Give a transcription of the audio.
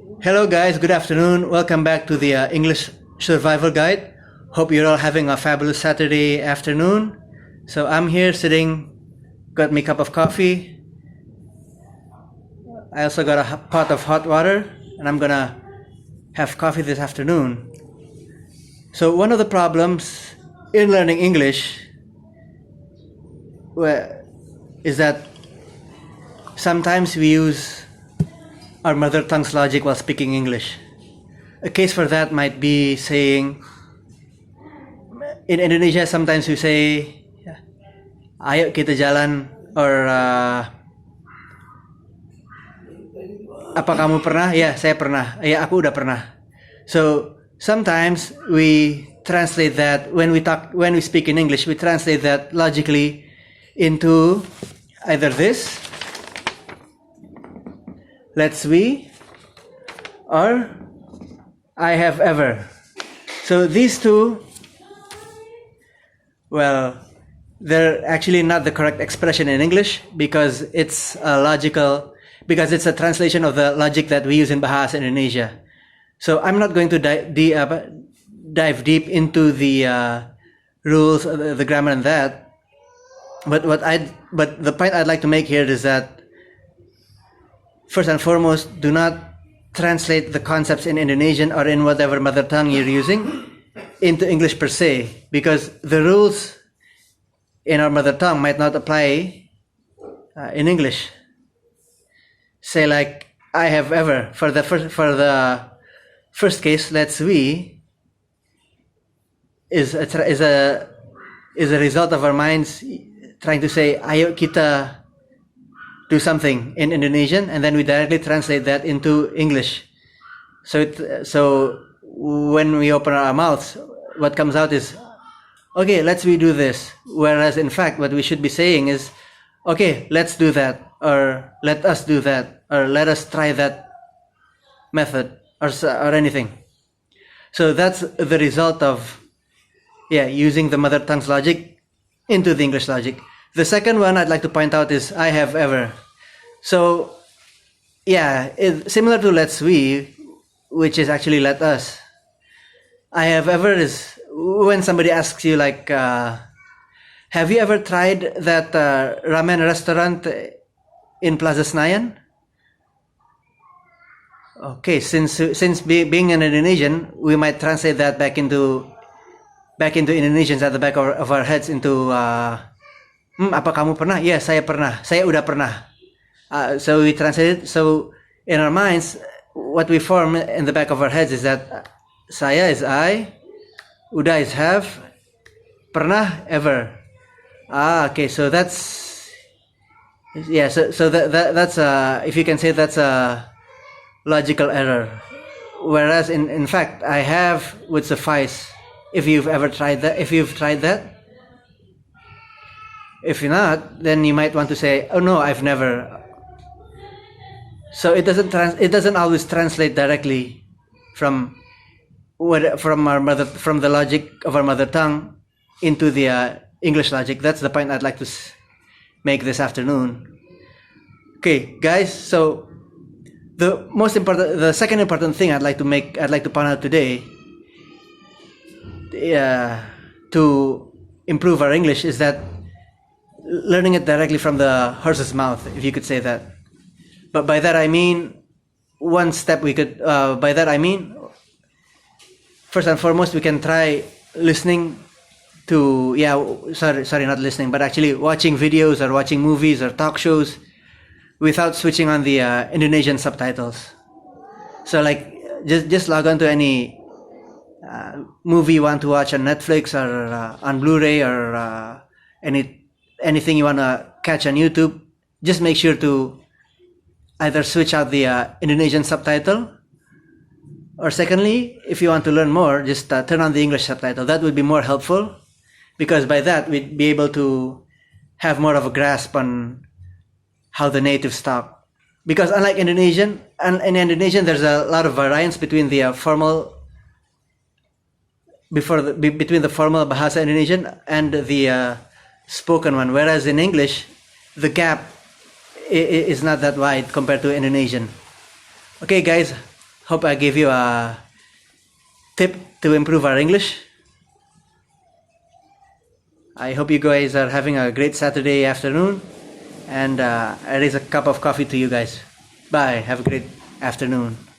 Hello guys, good afternoon. Welcome back to the English Survival Guide. Hope you're all having a fabulous Saturday afternoon. So I'm here sitting, got me a cup of coffee. I also got a pot of hot water and I'm gonna have coffee this afternoon. So one of the problems in learning English is that sometimes we use our mother tongue's logic while speaking English. A case for that might be saying, in Indonesia sometimes we say, ayo kita jalan, or apa kamu pernah? Ya, saya pernah. Ya, aku udah pernah. So sometimes we translate that when we speak in English, we translate that logically into either this, let's we, or I have ever. So these two, well, they're actually not the correct expression in English because it's a translation of the logic that we use in Bahasa Indonesia. So I'm not going to dive deep into the rules, the grammar and that. But the point I'd like to make here is that first and foremost, do not translate the concepts in Indonesian or in whatever mother tongue you're using into English per se, because the rules in our mother tongue might not apply in English. Say like I have ever, for the first case, let's we is a result of our minds trying to say ayo kita do something in Indonesian, and then we directly translate that into English. So when we open our mouths, what comes out is, okay, let's redo this. Whereas in fact, what we should be saying is, okay, let's do that, or let us do that, or let us try that method, or anything. So that's the result of using the mother tongue's logic into the English logic. The second one I'd like to point out is I have ever. So similar to let's we, which is actually let us. I have ever is when somebody asks you like, have you ever tried that ramen restaurant in Plaza Senayan? Okay, since being an Indonesian, we might translate that back into Indonesians at the back of our heads into apa kamu pernah? Ya, saya pernah. Saya udah pernah. So we translate it. So in our minds, what we form in the back of our heads is that saya is I, udah is have, pernah ever. Okay. So that's So that's if you can say that's a logical error. Whereas in fact, I have would suffice if you've ever tried that. If you've tried that. If not, then you might want to say, "Oh no, I've never." So it doesn't always translate directly from the logic of our mother tongue into the English logic. That's the point I'd like to make this afternoon. Okay, guys. So the second important thing I'd like to point out today, to improve our English, is that learning it directly from the horse's mouth, if you could say that. But by that I mean, first and foremost, we can try listening to, not listening, but actually watching videos or watching movies or talk shows without switching on the Indonesian subtitles. So like, just log on to any movie you want to watch on Netflix or on Blu-ray or anything you want to catch on YouTube. Just make sure to either switch out the Indonesian subtitle, or secondly, if you want to learn more, just turn on the English subtitle. That would be more helpful, because by that we'd be able to have more of a grasp on how the natives talk. Because unlike Indonesian, and in Indonesian there's a lot of variance between the between the formal Bahasa Indonesian and the spoken one, whereas in English the gap is not that wide compared to Indonesian. Okay guys, Hope I gave you a tip to improve our English. I hope you guys are having a great Saturday afternoon, and I raise a cup of coffee to you guys. Bye. Have a great afternoon.